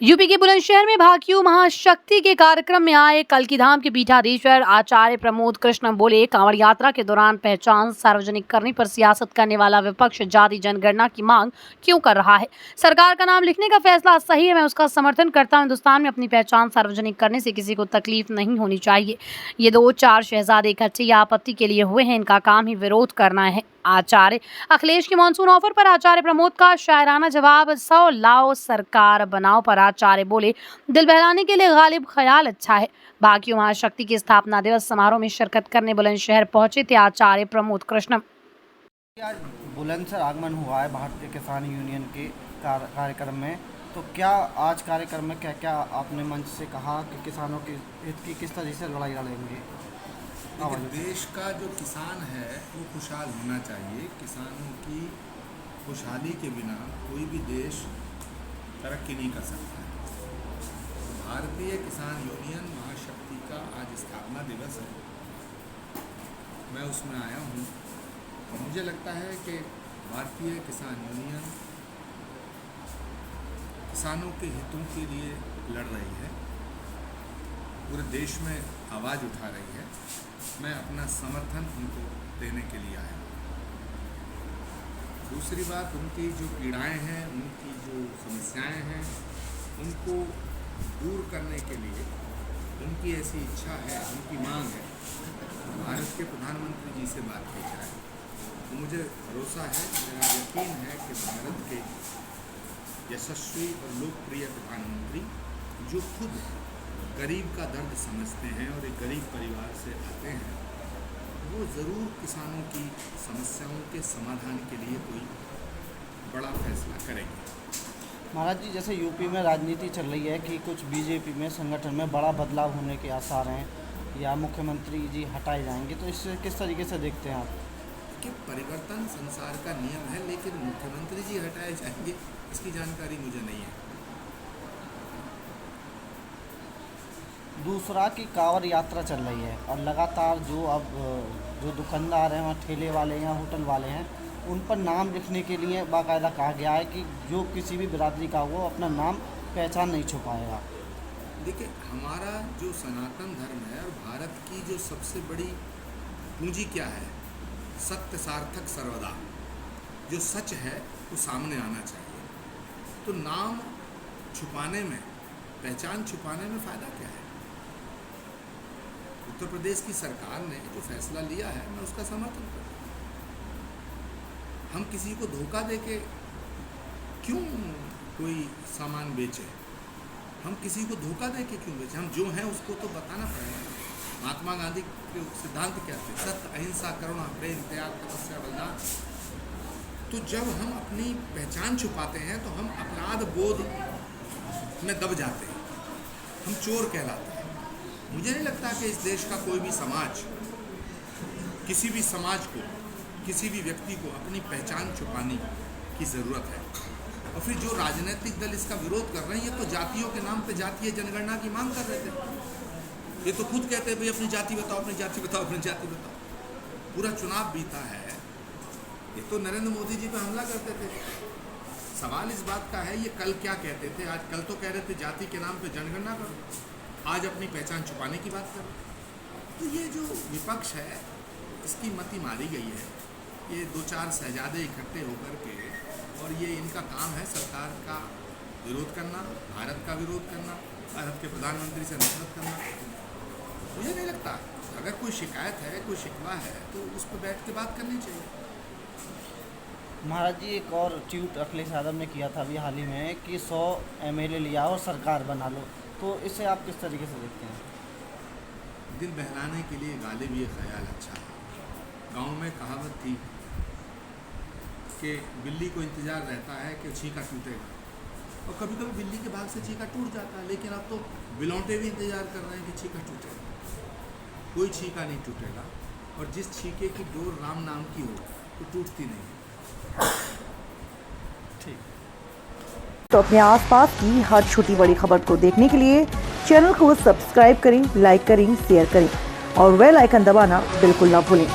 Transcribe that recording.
UP के बुलंदशहर में भाकियू महाशक्ति के कार्यक्रम में आए कल्की धाम के पीठाधीश्वर आचार्य प्रमोद कृष्ण बोले, कांवड़ यात्रा के दौरान पहचान सार्वजनिक करने पर सियासत करने वाला विपक्ष जाति जनगणना की मांग क्यों कर रहा है। सरकार का नाम लिखने का फैसला सही है, मैं उसका समर्थन करता हूं। हिंदुस्तान में अपनी पहचान सार्वजनिक करने से किसी को तकलीफ नहीं होनी चाहिए। ये 2-4 शहजादे इकट्ठे या आपत्ति के लिए हुए हैं, इनका काम ही विरोध करना है। आचार्य अखिलेश की मानसून ऑफर पर आचार्य प्रमोद का शायराना जवाब, 100 लाओ सरकार बनाओ पर आचार्य बोले, दिल बहलाने के लिए गालिब ख्याल अच्छा है। भाकियू महाशक्ति के स्थापना दिवस समारोह में शिरकत करने बुलंदशहर पहुंचे थे आचार्य प्रमोद कृष्ण। आज बुलंदशहर आगमन हुआ है भारतीय किसान यूनियन के कार्यक्रम में, तो क्या आज कार्यक्रम में क्या क्या आपने मंच से कहा कि किसानों के हित की किस तरह से लड़ाई लड़ेंगे? देश का जो किसान है वो खुशहाल होना चाहिए। किसानों की खुशहाली के बिना कोई भी देश तरक्की नहीं कर सकता है। भारतीय किसान यूनियन महाशक्ति का आज स्थापना दिवस है, मैं उसमें आया हूँ। मुझे लगता है कि भारतीय किसान यूनियन किसानों के हितों के लिए लड़ रही है, पूरे देश में आवाज़ उठा रही है। मैं अपना समर्थन उनको देने के लिए आया। दूसरी बात, उनकी जो पीड़ाएं हैं, उनकी जो समस्याएं हैं, उनको दूर करने के लिए उनकी ऐसी इच्छा है, उनकी मांग है, भारत के प्रधानमंत्री जी से बात की जाए। तो मुझे भरोसा है, मेरा यकीन है कि भारत के यशस्वी और लोकप्रिय प्रधानमंत्री जो खुद गरीब का दर्द समझते हैं और एक गरीब परिवार से आते हैं, वो ज़रूर किसानों की समस्याओं के समाधान के लिए कोई बड़ा फैसला करेंगे। महाराज जी, जैसे यूपी में राजनीति चल रही है कि कुछ बीजेपी में संगठन में बड़ा बदलाव होने के आसार हैं या मुख्यमंत्री जी हटाए जाएंगे, तो इससे किस तरीके से देखते हैं आप? कि परिवर्तन संसार का नियम है, लेकिन मुख्यमंत्री जी हटाए जाएंगे इसकी जानकारी मुझे नहीं है। दूसरा कि कांवड़ यात्रा चल रही है और लगातार जो दुकानदार हैं, वहाँ ठेले वाले हैं, होटल वाले हैं, उन पर नाम लिखने के लिए बाकायदा कहा गया है कि जो किसी भी बिरादरी का हो अपना नाम पहचान नहीं छुपाएगा। देखिए, हमारा जो सनातन धर्म है और भारत की जो सबसे बड़ी पूंजी क्या है, सत्य सार्थक सर्वदा। जो सच है वो सामने आना चाहिए। तो नाम छुपाने में, पहचान छुपाने में फ़ायदा क्या है? उत्तर प्रदेश की सरकार ने जो फैसला लिया है, मैं उसका समर्थन करता हूँ। हम किसी को धोखा देके क्यों कोई सामान बेचे? हम किसी को धोखा देके क्यों बेचे? हम जो हैं उसको तो बताना पड़ेगा। महात्मा गांधी के सिद्धांत क्या थे? सत्य, अहिंसा, करुणा, प्रेम, त्याग, तपस्या, बलिदान। तो जब हम अपनी पहचान छुपाते हैं तो हम अपराध बोध में दब जाते हैं, हम चोर कहलाते हैं। मुझे नहीं लगता कि इस देश का कोई भी समाज, किसी भी समाज को, किसी भी व्यक्ति को अपनी पहचान छुपाने की ज़रूरत है। और फिर जो राजनीतिक दल इसका विरोध कर रहे हैं, ये तो जातियों के नाम पे जातीय जनगणना की मांग कर रहे थे। ये तो खुद कहते हैं भाई अपनी जाति बताओ, अपनी जाति बताओ, अपनी जाति बताओ। पूरा चुनाव बीता है, ये तो नरेंद्र मोदी जी पे हमला करते थे। सवाल इस बात का है, ये कल क्या कहते थे? आज कल तो कह रहे थे जाति के नाम पे जनगणना करो, आज अपनी पहचान छुपाने की बात करो। तो ये जो विपक्ष है, इसकी मति मारी गई है। ये 2-4 शहजादे इकट्ठे होकर के, और ये इनका काम है सरकार का विरोध करना, भारत का विरोध करना, भारत के प्रधानमंत्री से नफरत करना। मुझे नहीं लगता, अगर कोई शिकायत है, कोई शिकवा है, तो उस पर बैठ के बात करनी चाहिए। महाराज जी, एक और ट्वीट अखिलेश यादव ने किया था अभी हाल ही में कि 100 MLA लिया और सरकार बना लो, तो इसे आप किस तरीके से देखते हैं? दिल बहलाने के लिए गालिब ये ख्याल अच्छा है। गांव में कहावत थी कि बिल्ली को इंतज़ार रहता है कि छींका टूटेगा, और कभी कभी बिल्ली के भाग से छींका टूट जाता है, लेकिन अब तो बिलौटे भी इंतज़ार कर रहे हैं कि छींका टूटेगा। कोई छींका नहीं टूटेगा, और जिस छींके की डोर राम नाम की हो तो टूटती नहीं। ठीक। तो अपने आसपास की हर छोटी बड़ी खबर को देखने के लिए चैनल को सब्सक्राइब करें, लाइक करें, शेयर करें और बेल आइकन दबाना बिल्कुल ना भूलें।